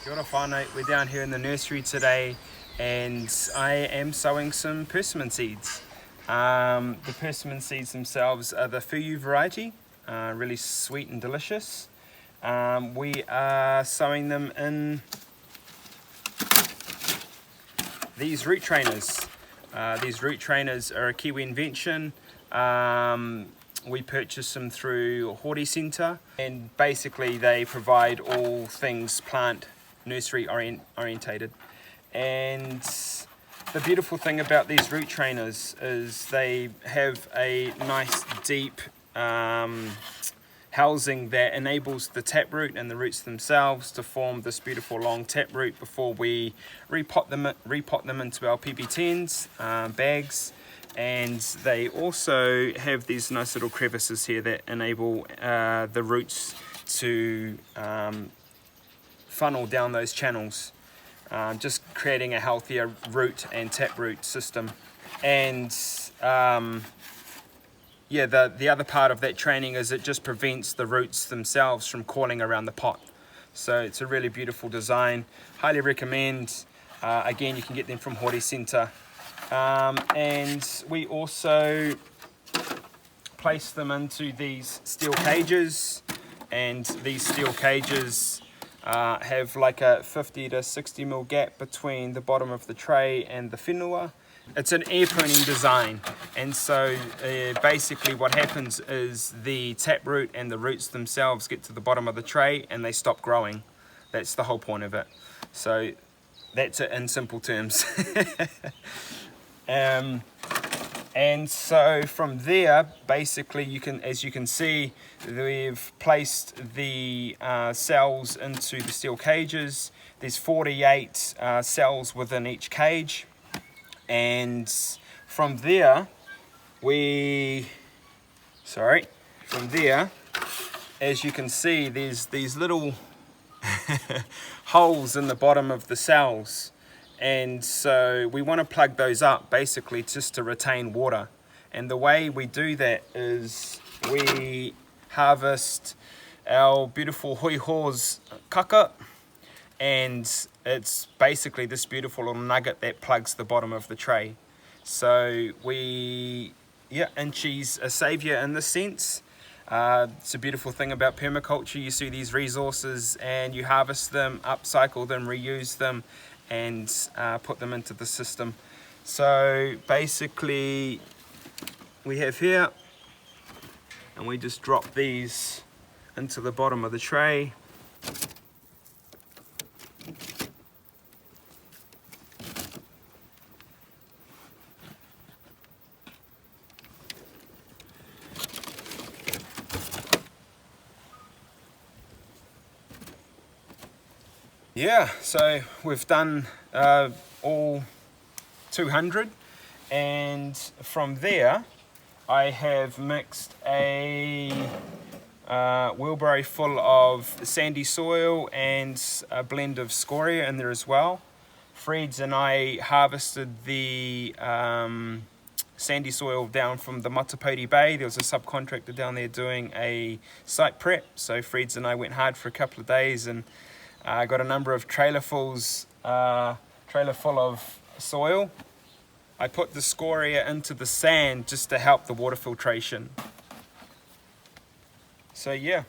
Kia ora whānau, we're down here in the nursery today and I am sowing some persimmon seeds. The persimmon seeds themselves are the fuyu variety, really sweet and delicious. We are sowing them in these root trainers. These root trainers are a Kiwi invention. We purchased them through Horticultural, and basically they provide all things plant nursery orientated. And the beautiful thing about these root trainers is they have a nice deep housing that enables the taproot and the roots themselves to form this beautiful long taproot before we repot them into our PP10s bags. And they also have these nice little crevices here that enable the roots to funnel down those channels, just creating a healthier root and taproot system. And yeah, the other part of that training is it just prevents the roots themselves from coiling around the pot. So it's a really beautiful design. Highly recommend. Again, you can get them from Horticultural. And we also place them into these steel cages, and these steel cages have like a 50 to 60 mil gap between the bottom of the tray and the whenua. It's an air pruning design, and so basically what happens is the taproot and the roots themselves get to the bottom of the tray and they stop growing. That's the whole point of it. So that's it in simple terms. And so from there, basically you can, as you can see, we've placed the cells into the steel cages. There's 48 cells within each cage, and from there as you can see, there's these little holes in the bottom of the cells. And so we want to plug those up basically just to retain water. And the way we do that is we harvest our beautiful hui hors kaka, and it's basically this beautiful little nugget that plugs the bottom of the tray. So and she's a savior in this sense. It's a beautiful thing about permaculture. You see these resources and you harvest them, upcycle them, reuse them, and put them into the system. So basically we have here, and we just drop these into the bottom of the tray. Yeah, so we've done all 200, and from there I have mixed a wheelbarrow full of sandy soil and a blend of scoria in there as well. Freds and I harvested the sandy soil down from the Matapoti Bay. There was a subcontractor down there doing a site prep, so Freds and I went hard for a couple of days and got a number of trailer full of soil. I put the scoria into the sand just to help the water filtration. So yeah,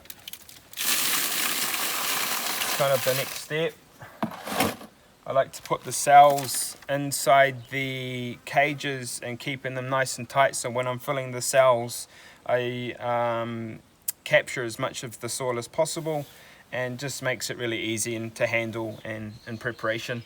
kind of the next step. I like to put the cells inside the cages and keeping them nice and tight, so when I'm filling the cells I capture as much of the soil as possible, and just makes it really easy to handle and in preparation.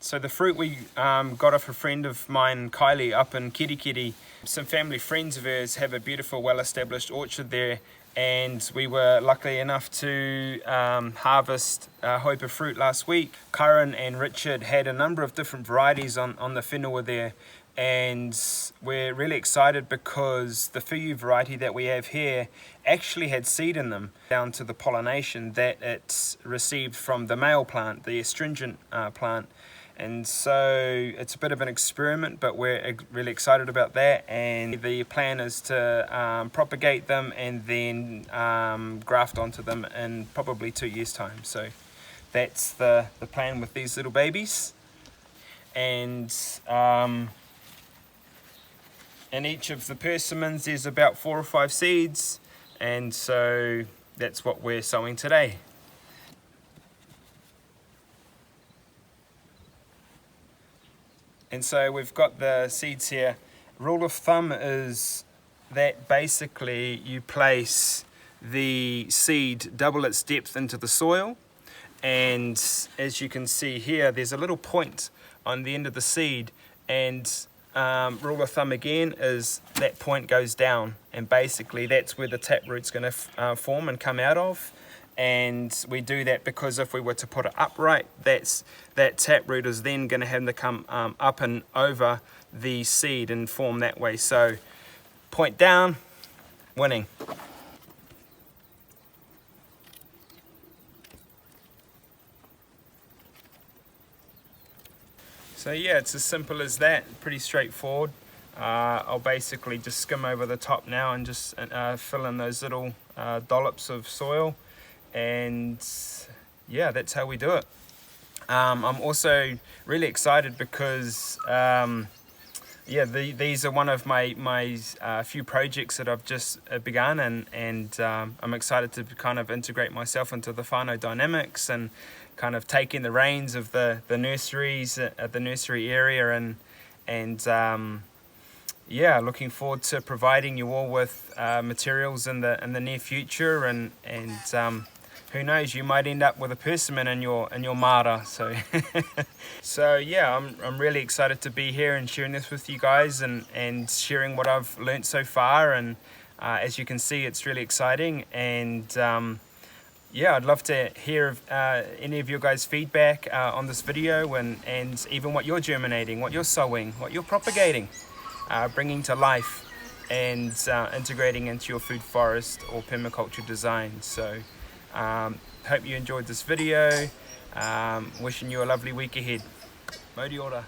So the fruit we got off a friend of mine, Kylie, up in Kirikiri. Some family friends of hers have a beautiful, well-established orchard there, and we were lucky enough to harvest hoipa fruit last week. Curran and Richard had a number of different varieties on the whenua there And we're really excited because the Fuyu variety that we have here actually had seed in them, down to the pollination that it's received from the male plant, the astringent plant. And so it's a bit of an experiment, but we're really excited about that. And the plan is to propagate them and then graft onto them in probably 2 years' time. So that's the plan with these little babies. And in each of the persimmons there's about 4 or 5 seeds, and so that's what we're sowing today. And so we've got the seeds here. Rule of thumb is that basically you place the seed double its depth into the soil, and as you can see here there's a little point on the end of the seed, and rule of thumb again is that point goes down, and basically that's where the taproot's going to form and come out of. And we do that because if we were to put it upright, that taproot is then going to have to come up and over the seed and form that way. So point down, winning. So yeah, it's as simple as that, pretty straightforward. I'll basically just skim over the top now and just fill in those little dollops of soil, and yeah, that's how we do it. I'm also really excited because yeah, these are one of my few projects that I've just begun, and I'm excited to kind of integrate myself into the PermaDynamics and kind of taking the reins of the nurseries at the nursery area, and yeah, looking forward to providing you all with materials in the near future, and who knows, you might end up with a persimmon in your mara. So so yeah, I'm really excited to be here and sharing this with you guys, and sharing what I've learnt so far, and as you can see it's really exciting. And yeah, I'd love to hear any of your guys' feedback on this video, and even what you're germinating, what you're sowing, what you're propagating, bringing to life, and integrating into your food forest or permaculture design. So hope you enjoyed this video. Wishing you a lovely week ahead. Modi ora.